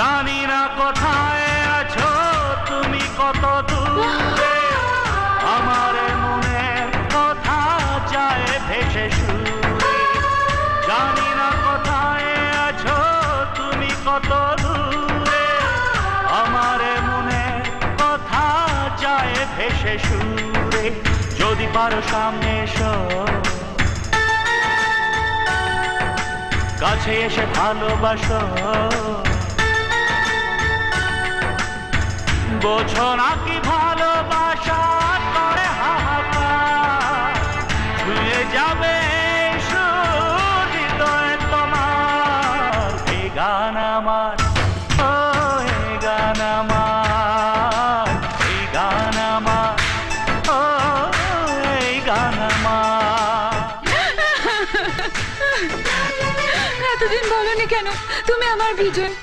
জানি না কোথায় আছো তুমি, কত দূরে আমার মনের কথা যায় ভেসে সুরে। জানি না কোথায় আছো তুমি, কত দূরে আমার মনের কথা যায় ভেসে সুরে। যদি পারো সামনে এসো, কাছে এসে ভালোবাসো, বোঝো নাকি ভালোবাসা করে হাহাকার, ছুঁয়ে যাবে হৃদয় তোমার। এই গান আমার, ও এই গান আমার, এই গান আমার, ও এই গান আমার। এতদিন বলনি কেন তুমি আমার বিজয়?